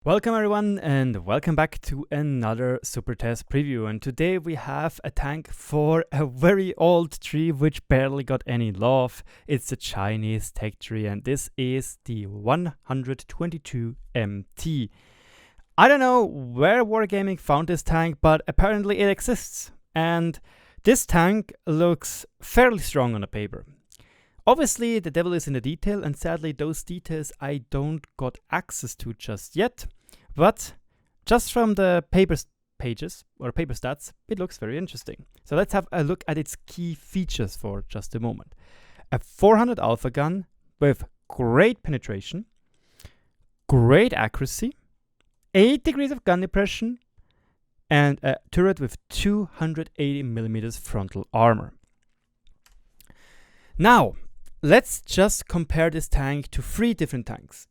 Welcome everyone and welcome back to another SuperTest preview, and today we have a tank for a very old tree which barely got any love. It's a Chinese tech tree and this is the 122 MT. I don't know where Wargaming found this tank, but apparently it exists, and this tank looks fairly strong on the paper. Obviously, the devil is in the detail, and sadly those details I don't got access to just yet. But just from the paper pages or paper stats, it looks very interesting. So let's have a look at its key features for just a moment. A 400 alpha gun with great penetration, great accuracy, 8 degrees of gun depression, and a turret with 280mm frontal armor. Now, let's just compare this tank to 3 different tanks.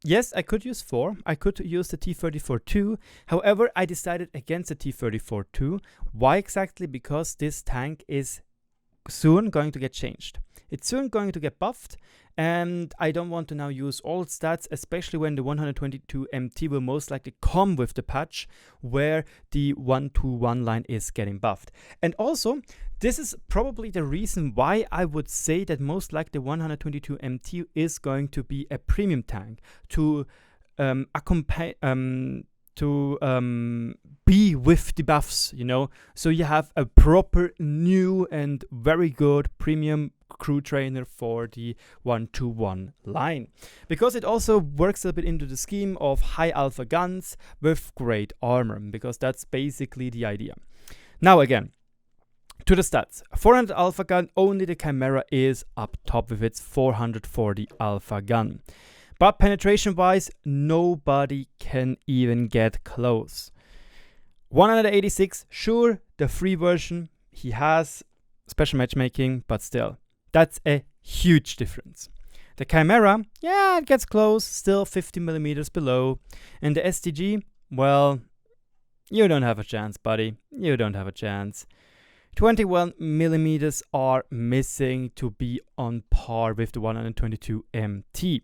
Yes, I could use 4. I could use the T-34-2. However, I decided against the T-34-2. Why exactly? Because this tank is soon going to get changed. It's soon going to get buffed, and I don't want to now use all stats, especially when the 122 MT will most likely come with the patch where the 1-2-1 line is getting buffed. And also, this is probably the reason why I would say that most likely the 122 MT is going to be a premium tank to be with the buffs, you know. So you have a proper new and very good premium crew trainer for the 1-2-1 line, because it also works a bit into the scheme of high alpha guns with great armor, because that's basically the idea. Now again, to the stats. 400 alpha gun, only the Chimera is up top with its 440 alpha gun. But penetration wise, nobody can even get close. 186, sure, the free version, he has special matchmaking, but still, that's a huge difference. The Chimera, yeah, it gets close, still 50mm below. And the STG, well, you don't have a chance, buddy. You don't have a chance. 21mm are missing to be on par with the 122 MT.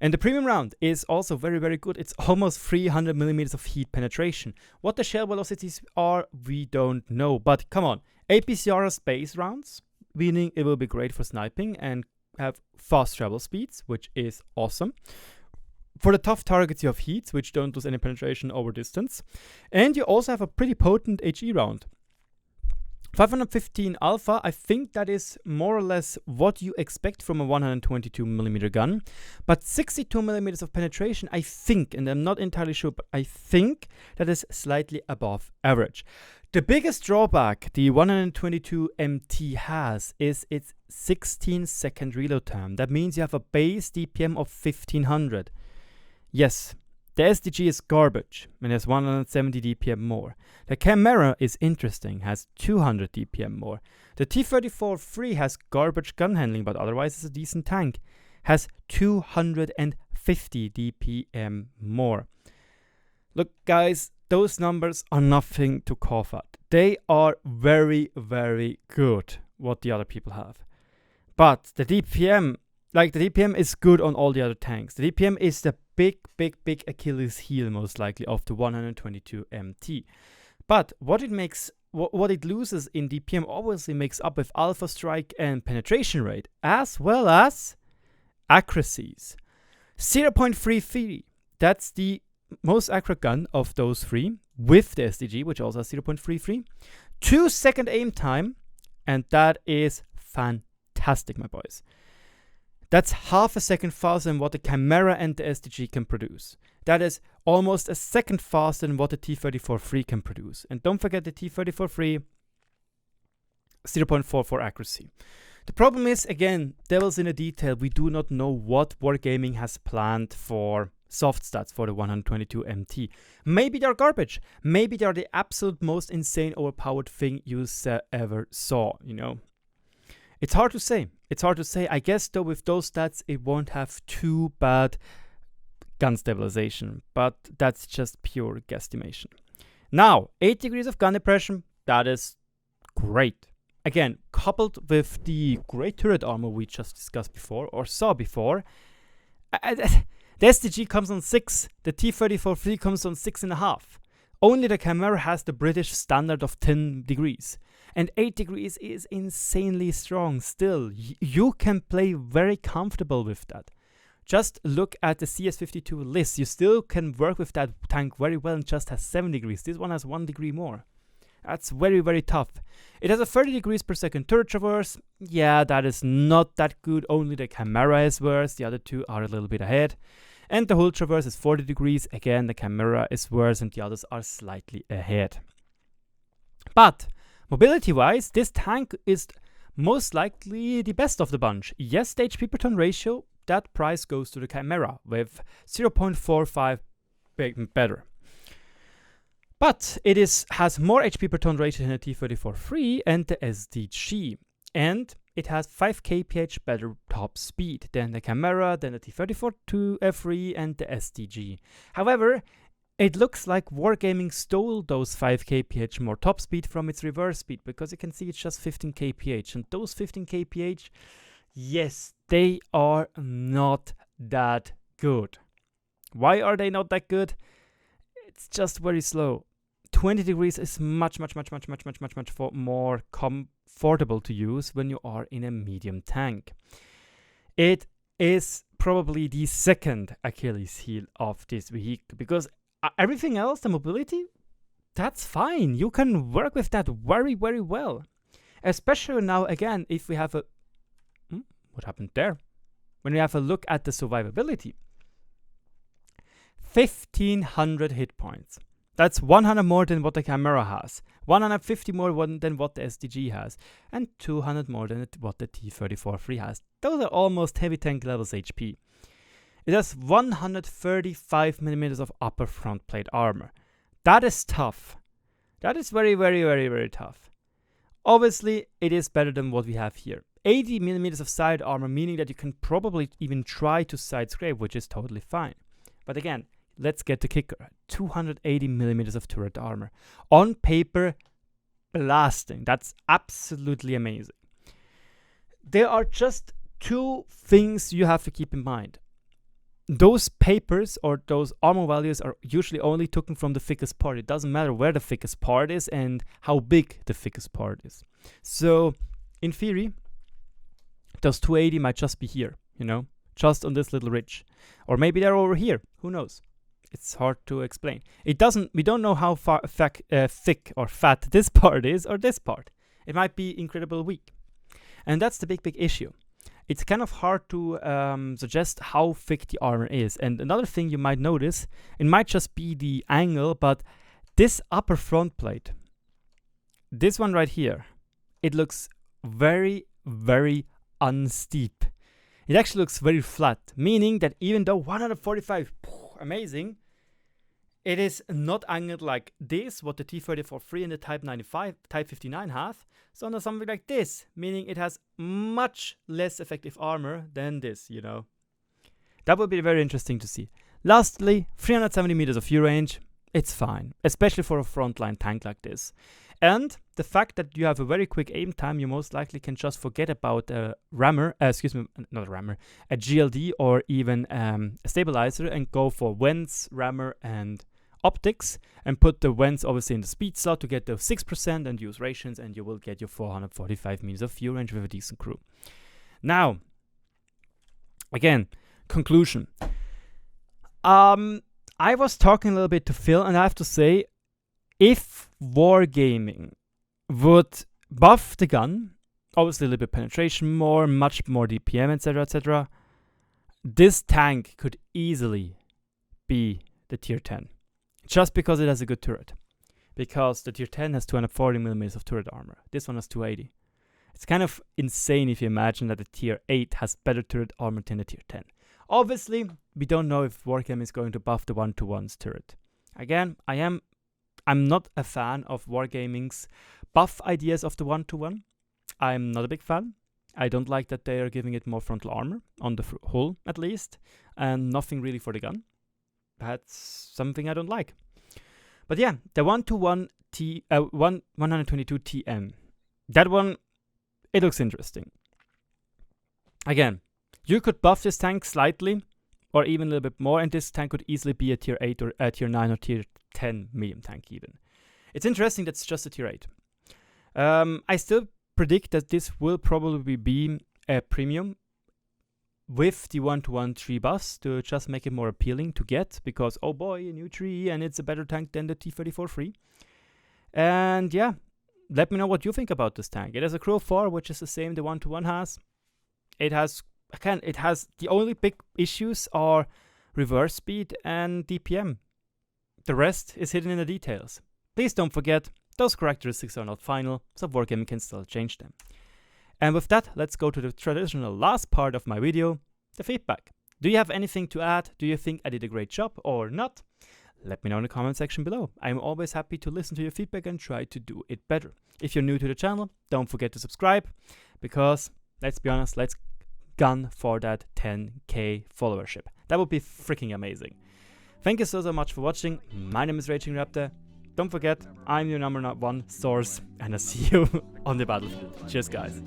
And the premium round is also very, very good. It's almost 300mm of heat penetration. What the shell velocities are, we don't know. But come on, APCR space rounds, meaning it will be great for sniping and have fast travel speeds, which is awesome. For the tough targets, you have heats, which don't lose any penetration over distance. And you also have a pretty potent HE round. 515 alpha, I think that is more or less what you expect from a 122mm gun. But 62mm of penetration, I think, and I'm not entirely sure, but I think that is slightly above average. The biggest drawback the 122 MT has is its 16-second reload time. That means you have a base DPM of 1500. Yes, the SDG is garbage and has 170 DPM more. The Chimera is interesting, has 200 DPM more. The T-34-3 has garbage gun handling, but otherwise is a decent tank. Has 250 DPM more. Look guys, those numbers are nothing to cough at. They are very, very good, what the other people have. But the DPM, the DPM is good on all the other tanks. The DPM is the big Achilles heel, most likely, of the 122 MT. But what it loses in DPM obviously makes up with alpha strike and penetration rate, as well as accuracies. 0.33, that's the most accurate gun of those 3, with the SDG, which also has 0.33. 2-second aim time, and that is fantastic, my boys. That's half a second faster than what the Chimera and the SDG can produce. That is almost a second faster than what the T-34-3 can produce. And don't forget the T-34-3, 0.44 accuracy. The problem is, again, devil's in the detail. We do not know what Wargaming has planned for soft stats for the 122 MT. Maybe they're garbage. Maybe they're the absolute most insane overpowered thing you ever saw, you know. It's hard to say. It's hard to say. I guess, though, with those stats, it won't have too bad gun stabilization, but that's just pure guesstimation. Now, 8 degrees of gun depression, that is great. Again, coupled with the great turret armor we just discussed before, or saw before, The SDG comes on 6, the T-34-3 comes on 6.5. Only the camera has the British standard of 10 degrees. And 8 degrees is insanely strong still. You can play very comfortable with that. Just look at the CS52 list. You still can work with that tank very well and just has 7 degrees. This one has 1 degree more. That's very, very tough. It has a 30 degrees per second turret traverse. Yeah, that is not that good. Only the camera is worse. The other two are a little bit ahead. And the hull traverse is 40 degrees. Again, the camera is worse and the others are slightly ahead. But mobility-wise, this tank is most likely the best of the bunch. Yes, the HP per ton ratio, that price goes to the camera with 0.45 better. But it has more HP per ton ratio than the T-34-3 and the SDG. And it has 5 kph better top speed than the camera, than the T-34-3 and the SDG. However, it looks like Wargaming stole those 5 kph more top speed from its reverse speed, because you can see it's just 15 kph. And those 15 kph, yes, they are not that good. Why are they not that good? It's just very slow. 20 degrees is much more comfortable to use when you are in a medium tank. It is probably the second Achilles heel of this vehicle, because everything else, the mobility, that's fine. You can work with that very, very well. Especially now, again, if we have a... what happened there? When we have a look at the survivability. 1,500 hit points. That's 100 more than what the camera has, 150 more than what the SDG has, and 200 more than what the T-34-3 has. Those are almost heavy tank levels HP. It has 135mm of upper front plate armor. That is tough. That is very, very, very, very tough. Obviously, it is better than what we have here. 80mm of side armor, meaning that you can probably even try to side scrape, which is totally fine. But again, let's get the kicker. 280mm of turret armor. On paper, blasting. That's absolutely amazing. There are just two things you have to keep in mind. Those papers or those armor values are usually only taken from the thickest part. It doesn't matter where the thickest part is and how big the thickest part is. So, in theory, those 280 might just be here, you know, just on this little ridge. Or maybe they're over here. Who knows? It's hard to explain. We don't know how thick or fat this part is or this part. It might be incredibly weak. And that's the big issue. It's kind of hard to suggest how thick the armor is. And another thing you might notice, it might just be the angle, but this upper front plate, this one right here, it looks very, very unsteep. It actually looks very flat, meaning that even though 145, amazing, it is not angled like this, what the T-34-3 and the Type 59 have. So on something like this, meaning it has much less effective armor than this, you know. That would be very interesting to see. Lastly, 370 meters of view range, it's fine, especially for a frontline tank like this. And the fact that you have a very quick aim time, you most likely can just forget about a rammer, a GLD or even a stabilizer and go for vents, rammer, and optics, and put the vents obviously in the speed slot to get the 6% and use rations, and you will get your 445 meters of view range with a decent crew. Now, again, conclusion. I was talking a little bit to Phil, and I have to say, if Wargaming would buff the gun, obviously a little bit penetration more, much more DPM, etc., this tank could easily be the Tier 10. Just because it has a good turret. Because the Tier 10 has 240mm of turret armor. This one has 280. It's kind of insane if you imagine that the Tier 8 has better turret armor than the Tier 10. Obviously, we don't know if Wargaming is going to buff the 1-to-1's turret. Again, I'm not a fan of Wargaming's buff ideas of the 1-to-1. I'm not a big fan. I don't like that they are giving it more frontal armor, on the hull at least, and nothing really for the gun. That's something I don't like. But yeah, the 1-to-1 122 TM. That one, it looks interesting. Again, you could buff this tank slightly, or even a little bit more, and this tank could easily be a tier 8 or a tier 9 or tier 10 medium tank even. It's interesting that's just a tier 8. I still predict that this will probably be a premium with the 1-to-1 tree buffs to just make it more appealing to get, because oh boy, a new tree and it's a better tank than the T-34 free. And yeah, let me know what you think about this tank. It has a Crow 4, which is the same the 1-to-1 has. It has, again, the only big issues are reverse speed and DPM. The rest is hidden in the details. Please don't forget, those characteristics are not final, so Wargaming can still change them. And with that, let's go to the traditional last part of my video, the feedback. Do you have anything to add? Do you think I did a great job or not? Let me know in the comment section below. I'm always happy to listen to your feedback and try to do it better. If you're new to the channel, don't forget to subscribe, because let's be honest, let's gun for that 10k followership. That would be freaking amazing. Thank you so much for watching. My name is RagingRaptor. Don't forget, I'm your #1 source, and I'll see you on the battlefield. Cheers, guys.